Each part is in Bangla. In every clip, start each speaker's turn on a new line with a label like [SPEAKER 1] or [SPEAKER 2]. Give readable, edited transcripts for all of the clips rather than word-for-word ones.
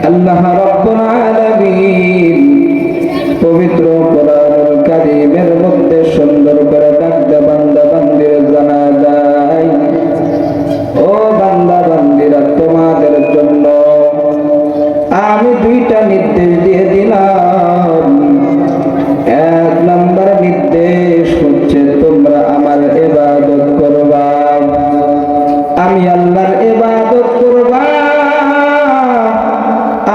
[SPEAKER 1] আল্লাহ রাব্বুল আলামিন পবিত্র কোরআনুল কারীমের মধ্যে সুন্দর করে ডাকতে বান্দা বান্দির জানা যায়, ও বান্দা বান্দিরা, তোমাদের জন্য আমি দুইটা নির্দেশ দিয়ে দিলাম। এক নম্বর নির্দেশ হচ্ছে তোমরা আমার ইবাদত করবা, আমি আল্লাহর ইবাদত করবা।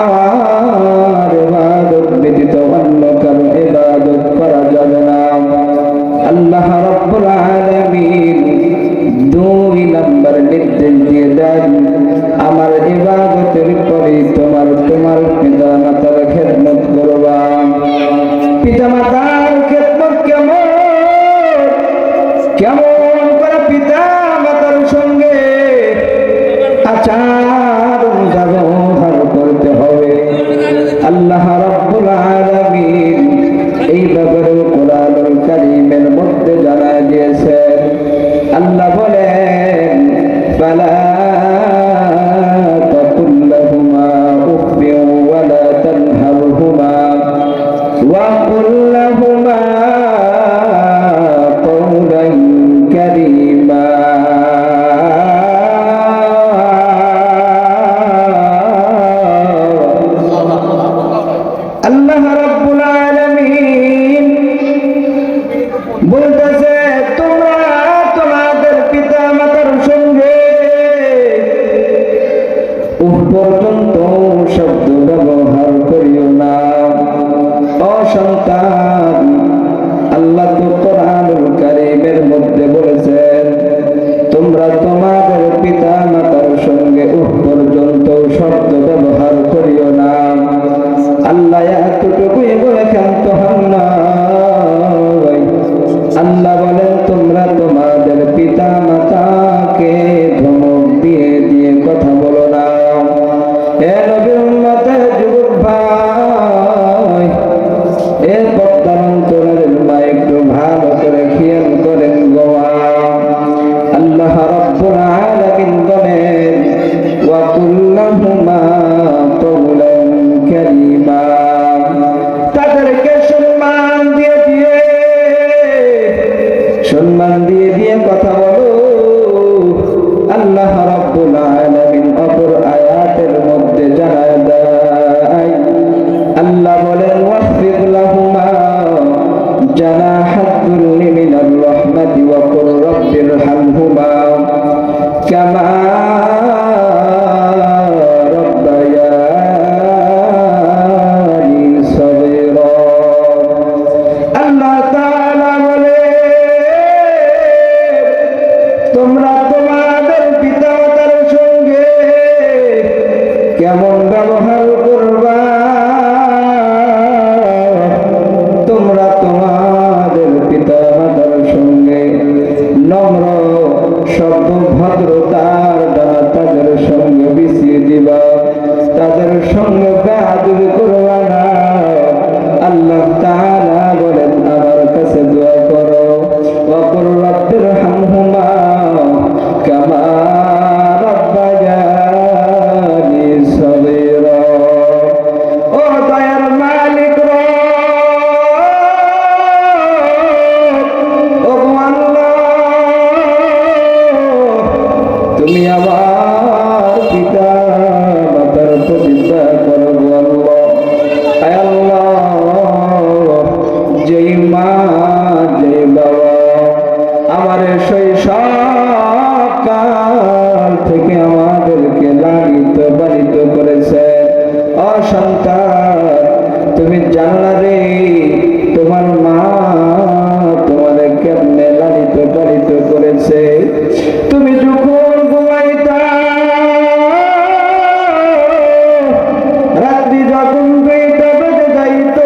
[SPEAKER 1] আমার ইবাদত ব্যতীত অন্য কারো ইবাদত করা যাবে না। আল্লাহ রাব্বুল আলামিন দুই নম্বর নির্দেশ দিয়ে দেন, আমার ইবাদতের পরে তোমার পিতা মাতার খেদমত করবা। পিতা মাতার খেদমত কেমন করে পিতা মাতার সঙ্গে আচার ব্যবহার করতে হবে, আল্লাহ রাব্বুল আলামিন এই ব্যাপারে কোরআনুল কারীমের মধ্যে জানায় দিয়েছেন। আল্লাহ বলেন, ফালা তাকুল লাহুমা উফফিন ওয়া লা তানহারহুমা ওয়া কুল লাহুমা কওলান কারীমা। আল্লাহ রাব্বুল আলামিন বলতেছে, তোমরা তোমাদের পিতা মাতার সঙ্গে পর্যন্ত শব্দ ব্যবহার করিও না। অসন্তান, আল্লাহ তো কোরআনুল কারীমের মধ্যে বলেছেন, তোমরা তোমাদের পিতা মাতার সঙ্গে পর্যন্ত শব্দ ব্যবহার করিও না। আল্লাহ এতটুকুই বলে ক্ষান্ত হন না। আল্লাহ বলেন, তোমরা তোমাদের পিতা মাতাকে ধমক দিয়ে দিয়ে কথা বলো না। হে নবীর উম্মতের যুবক ভাই, এ পর্দার অন্তরের মা, একটু ভালো করে খেয়াল করেন গো। আল্লাহ রাব্বুল আলামিন বলেন, ওয়া কুল লাহুমা কওলান কারীমা। তাদেরকে সম্মান দিয়ে দিয়ে কথা বলো। আল্লাহ রাব্বুল আলামিন অপর আয়াতের মধ্যে জানায় দেয়, আল্লাহ বলেন, ওয়াসফির লাহুমা জানাহাদ যুল্লি মিনার রাহমাতি ওয়া কুর রাব্বিরহামহুমা কামা রাব্বায়ানি সগীরা। আল্লাহ তাআলা বলে, তোমরা তোমাদের পিতা মাতার সঙ্গে কেমন ব্যবহার করবা। তোমরা তোমাদের পিতা মাতার সঙ্গে নম্র সভ্য ভদ্রতার দ্বারা তাদের সঙ্গে মিশিয়ে দিবা, তাদের সঙ্গে বেয়াদবি করবা না। আল্লাহ তাআলা বলেন, আমার কাছে দোয়া করো, ওয়া কুর রাব্বিরহামহুমা কামা রাব্বায়ানি সগীরা। ও দয়ার মালিক রব, ও আল্লাহ, তুমি আমার পিতা মাতার প্রতি দয়া করো গো আল্লাহ। আয় আল্লাহ, যেই মা যেই বাবা আমার শৈশবকাল থেকে আমাদেরকে লালিত পালিত করেছে, অসন্তান, তুমি জানো না রে, তোমার মা তোমাদের কেমনে লালিত পালিত করেছে। তুমি যখন ঘুমাইতা, রাত্রি যখন 2টা বেজে যাইত,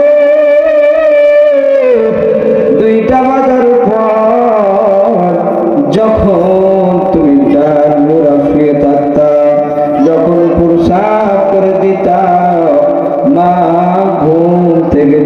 [SPEAKER 1] 2টা বাজার পর যখন তুমি ডান মুড়া শুয়ে থাকতা, যখন প্রসাব করে দিতা, মা ঘুম থেকে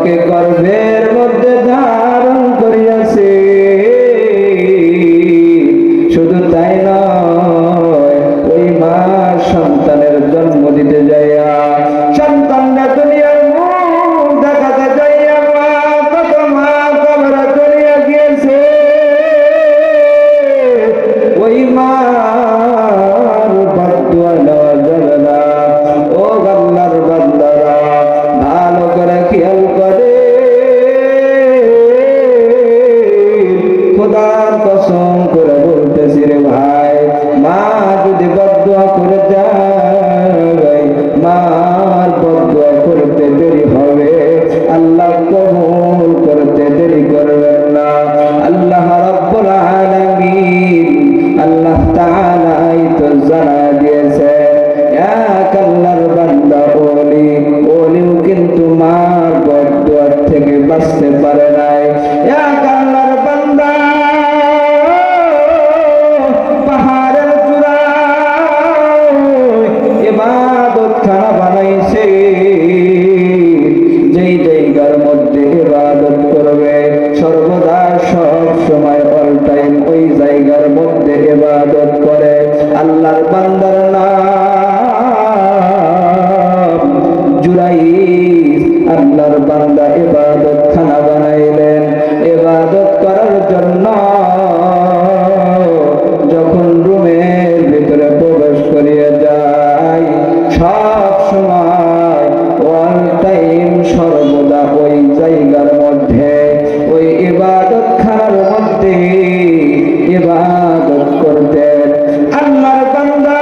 [SPEAKER 1] তোমাকে গর্ভের মধ্যে ধারণ করিয়াছে। শুধু তাই নয়, ওই মা সন্তানের জন্ম দিতে যাইয়া সন্তানরা দুনিয়ার মুখ দেখাতে যাইয়া মা কত মা কবরে চলিয়া গিয়েছে। ওই মার বদদুয়া নেওয়া যাবে না। ও আল্লাহর বান্দারা, ভালো করে খেয়াল করে, খোদার কসম করে বলতেছি রে ভাই, মা যদি বদদুয়া করে যায়, মার বদদুয়া করতে দেরি হবে, আল্লাহ কবুল করতে দেরি করবেন না। আল্লাহ রাব্বুল আলামিন, আল্লাহ তাআলাই তো জানা দিয়েছে, এক আল্লাহর বান্দা ওলিও কিন্তু মার বদদুয়া থেকে বাঁচতে পারে নাই। এক আল্লাহর বান্দা পাহাড়ের চূড়ায় ইবাদতখানা বানাইছে, যেই জায়গার মধ্যে ইবাদত করবে সর্বদা সব সময় অল টাইম ওই জায়গার মধ্যে ইবাদত করে। আল্লাহর বান্দার নাম জুরাইজ। আল্লাহর বান্দা ইবাদত খানা বানাইলেন ইবাদত করার জন্য। যখন রুমের ভিতরে প্রবেশ করিয়া যায়, সব সময় অল টাইম সর্বদা ওই জায়গার মধ্যে ওই ইবাদত খানার মধ্যে ইবাদত করতেন। আল্লাহর বান্দা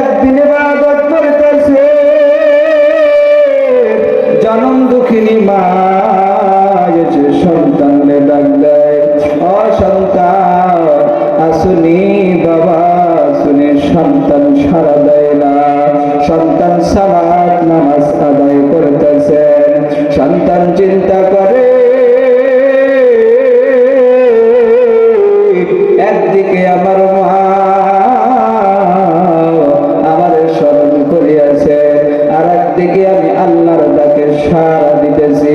[SPEAKER 1] একদিন ইবাদত করতেছে, জনম দুঃখিনী মা এসে সন্তানকে ডাক দেয়, ও সন্তান আসুনি বাবা শুনে। সন্তান সাড়া দেয় না। সন্তান সালাত নামাজ আদায় করতেছেন। সন্তান চিন্তা করে, একদিকে আমার মা আমার স্মরণ করিয়াছে, আর একদিকে আমি আল্লাহর ডাকে সাড়া দিতেছি।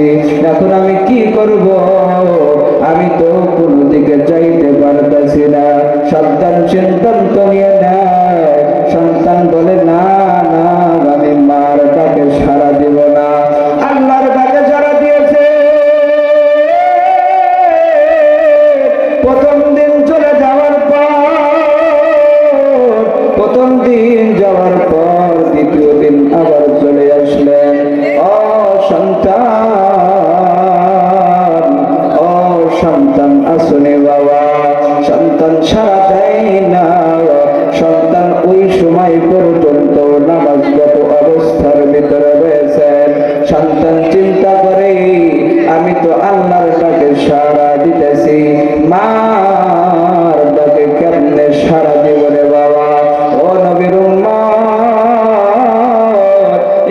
[SPEAKER 1] এখন আমি কি করব? আমি তো কোন দিকে যাইতে পারতেছি না। সন্তান সিদ্ধান্ত নিয়ে নেয়। সন্তান বলে, না না, আমি মার ডাকে সাড়া দিব না। আল্লাহর ডাকে সাড়া দিয়েছে। প্রথম দিন চলে যাওয়ার পর, প্রথম দিন যাওয়ার পর দ্বিতীয় দিন আবার চলে আসলেন। ও সন্তান, ও সন্তান আসুনে বাবা। সন্তান সাড়া দেয় না। সন্তান ওই সময় পর্যন্ত নামাজগত অবস্থার ভিতরে রয়েছেন। সন্তান চিন্তা করে, আমি তো আল্লাহর ডাকে সাড়া দিতেছি, মার ডাকে কেমনে সাড়া দিব রে বাবা? ও নবীর উম্মত,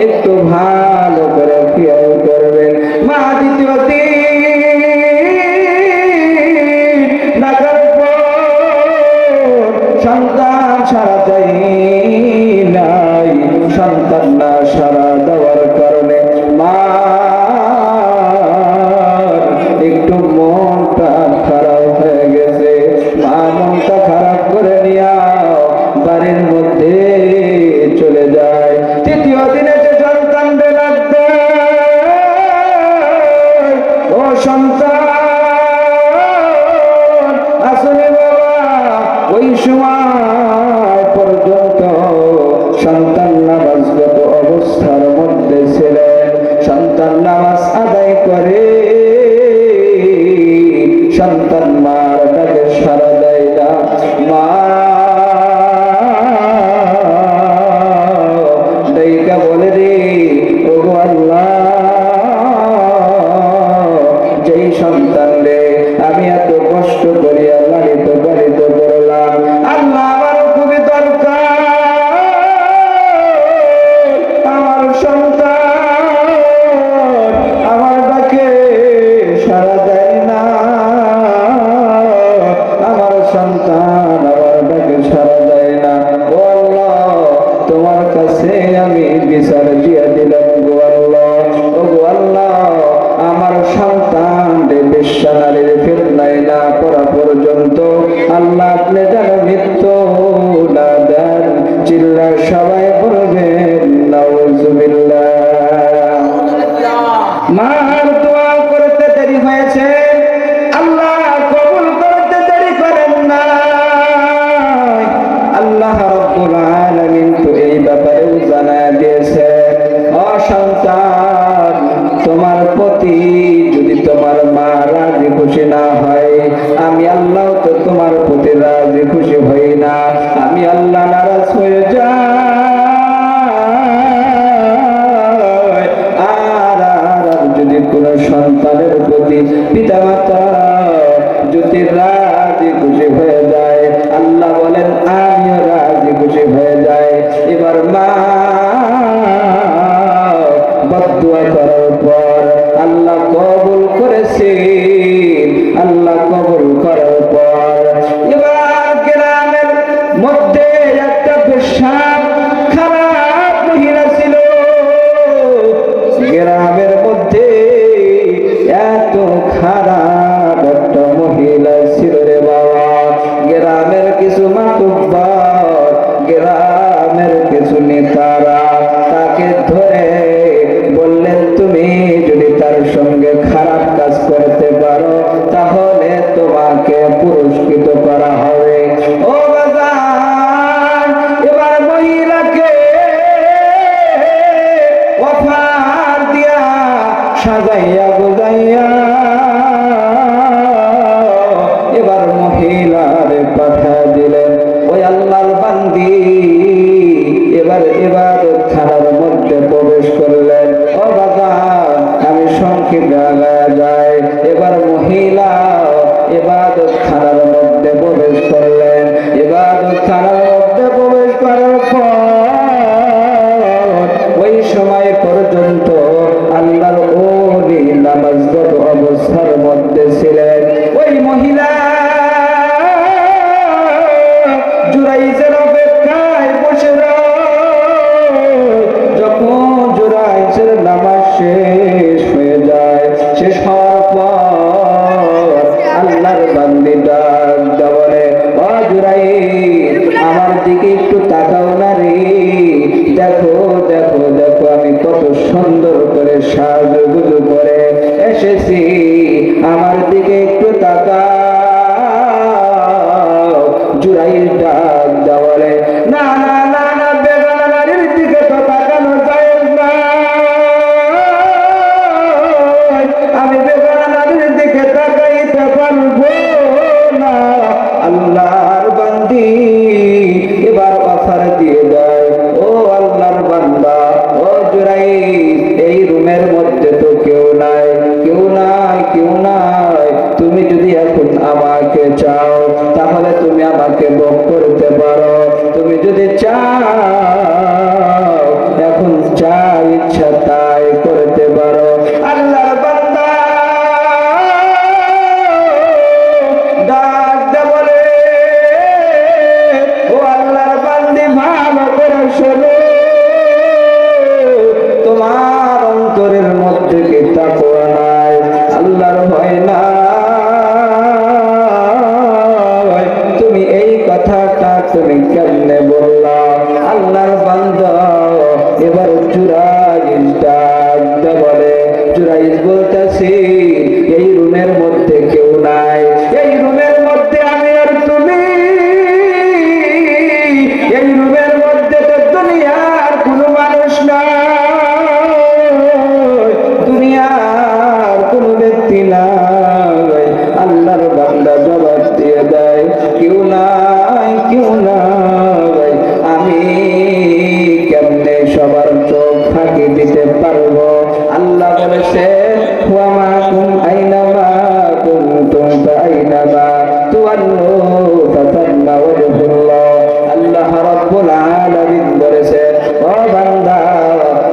[SPEAKER 1] একটু ভালো করে খেয়াল করবেন। মা দ্বিতীয় দিন ডাকার পর সন্তান সাড়া দেয় নাই। সন্তান না সাড়া দেওয়ার কারণে মা একটু মনটা খারাপ হয়ে গেছে। মা মনটা খারাপ করে নিয়া বাড়ির মধ্যে চলে যায়। তৃতীয় দিনে যে সন্তান লাগবে সন্তানের প্রতি পিতামাতা যদি রাজি খুশি হয়ে যায়, আল্লাহ বলেন আমিও রাজি খুশি হয়ে যাই। এবার মা বদদুয়া করার পর আল্লাহ কবুল করেছে। আল্লাহ কবুল করার পর এবার গ্রামের মধ্যে একটা পেশাব খারাপ মহিলা ছিল। গ্রামের মধ্যে এত খারাপ একটা মহিলা ছিল রে বাবা। গ্রামের কিছু মাতুব্বর, গ্রামের কিছু নেতারা তাকে ধরে বললেন, তুমি যদি তার সঙ্গে খারাপ কাজ করতে পারো তাহলে তোমাকে পুরস্কৃত করা হবে। ও বাজার, এবার মহিলাকে অফার দিয়া সাজাইয়া বুঝাইয়া এবার মহিলারে পাঠা দিলেন। ওই আল্লাহর বান্দি এবার থানার মধ্যে প্রবেশ করলেন। ও বাজার, আমি সংক্ষেপে আগায়া যাই। এবার মহিলা ইবাদত খানার মধ্যে প্রবেশ করলেন। ইবাদত খানার মধ্যে প্রবেশ করার পর ওই সময় পর্যন্ত আল্লাহর ওলি নামাজরত অবস্থার মধ্যে ছিলেন। ওই মহিলা জুরাইজের অপেক্ষায় বসে যখন জুরাইজের নামাজ শেষ হয়ে যায়, শেষ হওয়ার পর আল্লাহর বান্দি ডাক বলে, ও জুরাইজ, আমার দিকে একটু তাকাও না রে। দেখো দেখো দেখো আমি কত সুন্দর করে সাজগুজু করে এসেছি, আমার দিকে একটু তাকাও। জুরাইজ ডাক বলে, না না না না, বেগানা নারীর দিকে তো তাকানো যায় না। আমি বেগানা নারীর দিকে তাকাইতে পারবো না। আল্লাহর বান্দি এবার অফার দিয়ে দেয়, ও আল্লাহর বান্দা, ও জুরাইজ, এই রুমের মধ্যে তো কেউ নাই, কেউ নাই, কেউ নাই। তুমি যদি এখন আমাকে চাও তাহলে তুমি আমাকে ভোগ করতে পারো। তুমি যদি চাও এখন যা ইচ্ছা তাই করতে পারো। আল্লাহর বান্দা ডাক দে বলে, ও আল্লাহর বান্দি, ভালো করে শোনো, তোমার অন্তরের মধ্যে কি তাকওয়া নাই, আল্লাহর ভয় নাই? তুমি এই কথাটা তুমি কেমনে বললা? আল্লাহর বান্দা এবার জুরাইজ ডাক দে বলে, জুরাইজ বলতেছি, এই রুমের মধ্যে কেউ নাই, এই রুমের মধ্যে আমি আর তুমি, এই রুমের মধ্যে তো দুনিয়ার কোনো মানুষ নাই, দুনিয়ার কোনো ব্যক্তি নাই। আল্লাহর বান্দা জবাব দিয়ে দেয়, কেউ নাই, কেউ নাই। আমি কেমনে সবার চোখ ফাঁকি দিতে পারবো? আল্লাহ বলেছে, ওয়া মা কুম আইনামা কুনতুম ফাআইনামা তুওয়াল্লু ফাতাম্মা ওয়াজহুল্লাহ। আল্লাহ রাব্বুল আলামিন বলেছে, ও বান্দা,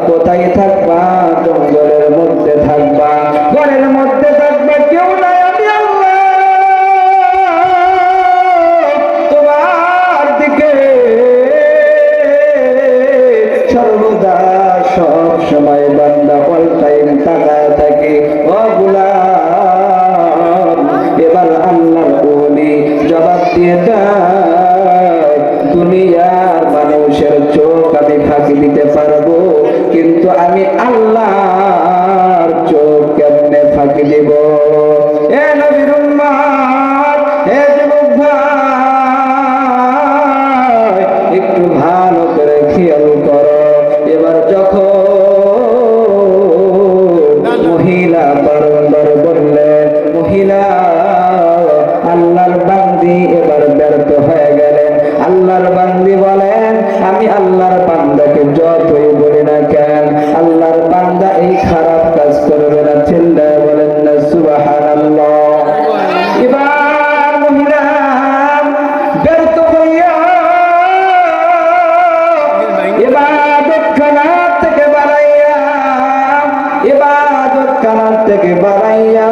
[SPEAKER 1] কোথায় থাকবা? জঙ্গলের মধ্যে থাকবা, ঘরের মধ্যে থাকবা, কেউ নাই, আমি আল্লাহ তোমার দিকে সর্বদা সব সময় বান্দা অল টাইম তাকায় ইবাদত খানার থেকে বাড়াইয়া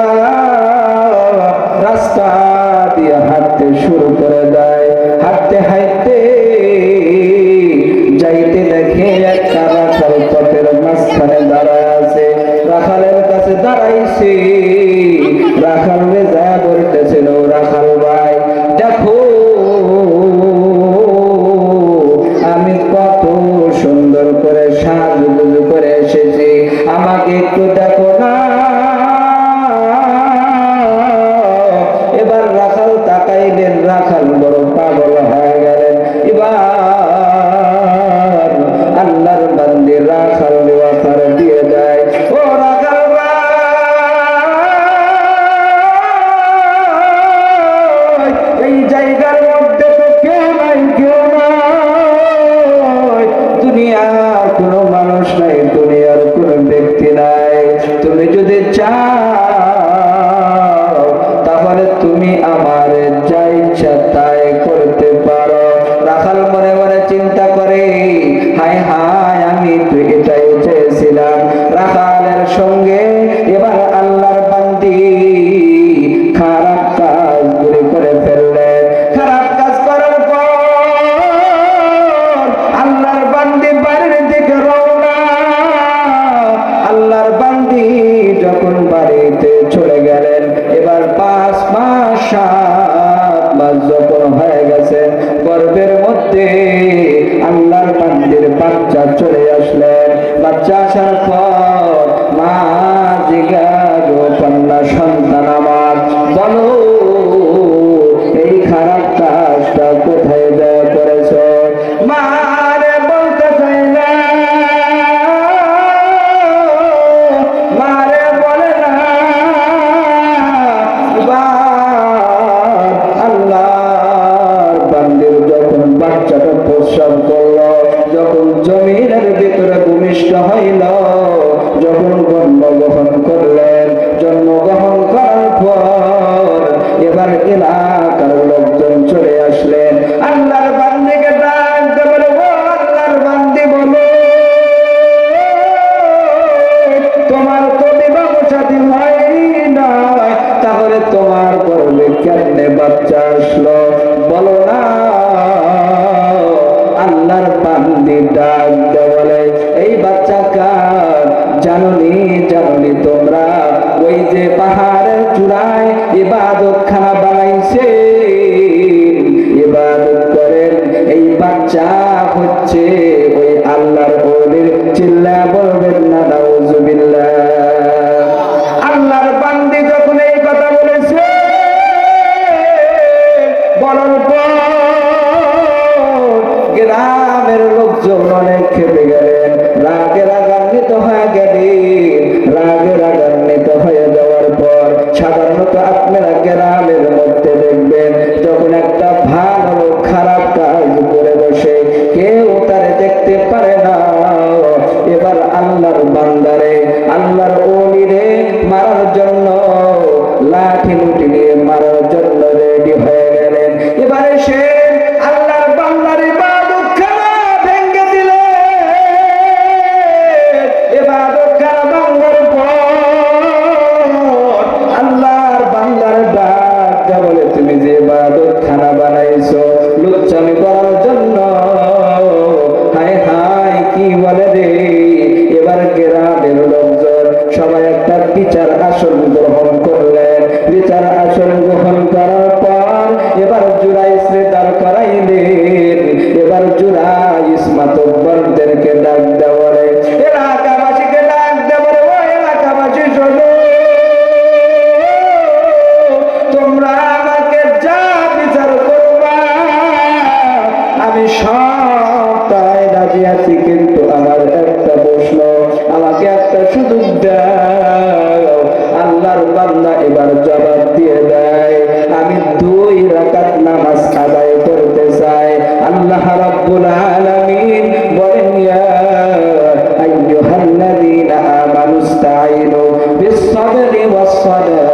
[SPEAKER 1] রাস্তা দিয়ে হাঁটতে শুরু করে দেয়। হাঁটতে হাঁটতে যাইতে দেখে একটা রাখাল পথের মাঝখানে দাঁড়ায় আছে। রাখালের কাছে দাঁড়াইছে, রাখাল রেজা বলতেছিল, রাখাল ভাই দেখো আমি কত সুন্দর করে সাজুগুজু করে এসেছি, আমাকে একটু দেখো না। এবার রাখাল তাকাইলেন, রাখাল বড় পাগল হয়ে গেলেন। এবার আল্লাহর বান্দি রাখাল অফার দিয়ে দেয়, ও রাখাল ভাই এই জায়গার মধ্যে তো কেউ নাই, কেউ নাই, দুনিয়ার কোনো মানুষ নাই, দুনিয়ার কোনো ব্যক্তি নাই। তুমি যদি চাও তাহলে তুমি আমার যা ইচ্ছা তাই করতে পারো। রাখাল মনে মনে চিন্তা করে, হায় হায় আমি তো এটাই চেয়েছিলাম। রাখালের সঙ্গে এবার আল্লাহর বান্দি খারাপ কাজ করে ফেললেন। খারাপ কাজ করার পর আল্লাহর বান্দি বাড়ির দিকে রওনা। আল্লাহর বান্দি যখন বাড়িতে চলে গেলেন, এবার 5 মাস 7 মাস যখন হয়ে গেছে, গর্ভের মধ্যে আল্লাহর বান্দির বাচ্চা চলে আসলেন। বাচ্চা আসার পর মা জিজ্ঞাসা, কন্যা সন্তান আমার, বলো এই খারাপ কাজটা কোথায় দেওয়া করেছ? মারে বলতে চাই না, মারে বলে না। আল্লাহর বান্দির যখন বাচ্চাটা প্রসব করলো, যখন জমিনের ভিতরে ভূমিষ্ঠ হইল, যখন জন্মগ্রহণ করলেন, জন্মগ্রহণ করার পর এবার এলাকার লোকজন চলে আসলেন। আল্লাহর বান্দিকে ডাকতে বলে, ও আল্লাহর বান্দি বলো, তোমার তো বিবাহ শাদী হয় নাই, তাহলে তোমার গর্ভে কেমনে বাচ্চা আসলো বলো না। আল্লাহর বান্দি ডাকতে বলে, এই বাচ্চা কার জাননি, জাননি তোমরা ওই যে পাহাড়ের চূড়ায় ইবাদত খানা বানাইছে, ইবাদত করেন, এই বাচ্চা হচ্ছে ওই আল্লাহর ওলির। চিল্লা বলবেন না নাউজুবিল্লাহ। আল্লাহর বান্দি যখন এই কথা বলেছে, বলার পর গ্রামের লোকজন অনেক খেপে গেলেন, রাগে রাগান্বিত হয়ে গেলেন। রাগে রাগান্বিত হয়ে যাওয়ার পর সাধারণত আপনারা গ্রামের মধ্যে দেখবেন, যখন একটা ভালো লোক খারাপ কাজ করে বসে, কেউ তারে দেখতে পারে না। এবার আল্লাহর বান্দারে, আল্লাহর ওলিরে মারার জন্য লাঠি লুটি নিয়ে মারার জন্য রেডি হয়ে গেলেন। এবারে সে আল্লাহর বান্দার ইবাদত খানা ভেঙে দিলেন। ইবাদত খানা ভাঙার পর আল্লাহর বান্দার ডাক বলে, তুমি যে ইবাদত খানা বানাইছো লুচ্চামি করার জন্য, হায় হায় কি বলে রে। এবার গ্রামের লোকজন সবাই একটা বিচার আসন গ্রহণ করলেন। বিচার আসন গ্রহণ করার পর এবার জুরাইসরে দাঁড় করাইলেন। এবার জুরাইস মাতব্বরদেরকে ডাক দেওয়ারে, এলাকাবাসীকে ডাক দেওয়ারে, ও এলাকাবাসী শোনো, তোমরা আমাকে যা বিচার করবা আমি সবটাই রাজি আছি, কিন্তু আমার একটা প্রশ্ন, আমাকে একটা সুযোগ দাও। আল্লাহর বান্দা এবার জবাব দিয়ে দেয়, আমি 2 রাকাত নামাজ আদায় করতে চাই। আল্লাহ রাব্বুল আলামিন বলেন, ইয়া আইয়ুহাল্লাযীনা আমানুস্তাঈনু বিস-সাবরি ওয়াস-সালাহ।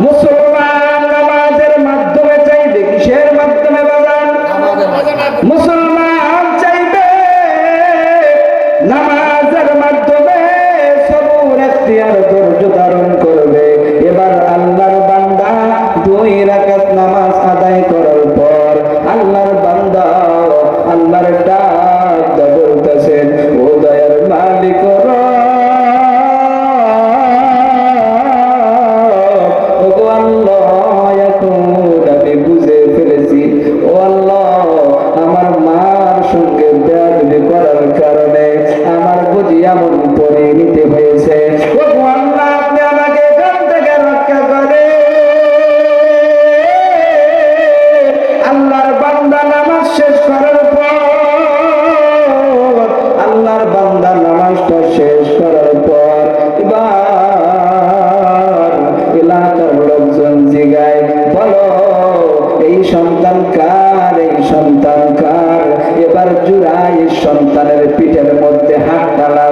[SPEAKER 1] মুসলমান নামাজের মাধ্যমে চাইবে, কিসের মাধ্যমে বাজান? মুসলমান নামাজের মাধ্যমে সবুর এখতিয়ার ধৈর্য ধারণ করবে। এবার আল্লাহর বান্দা 2 রাকাত নামাজ আদায় করার পর আল্লাহর বান্দা আল্লাহর ডাক বলতেছেন, ও দয়ার মালিক ওগো আল্লাহ, এখন আমি বুঝে ফেলেছি, ও আল্লাহ, আমার মার সঙ্গে বেয়াদবি করার কারণে আমার বুঝি এমন পরিণতি হয়েছে। ওগো আল্লাহ, আপনি আমাকে এখান থেকে রক্ষা করে। আল্লাহর বান্দা নামাজ শেষ করার পর আল্লাহর বান্দা নামাজটা শেষ করার পর এবার এলাকার লোকজন জিগায়, বলো এই সন্তান কার, এই সন্তান কার? এবার জুরাইর সন্তানের পিঠের মধ্যে হাত ডালা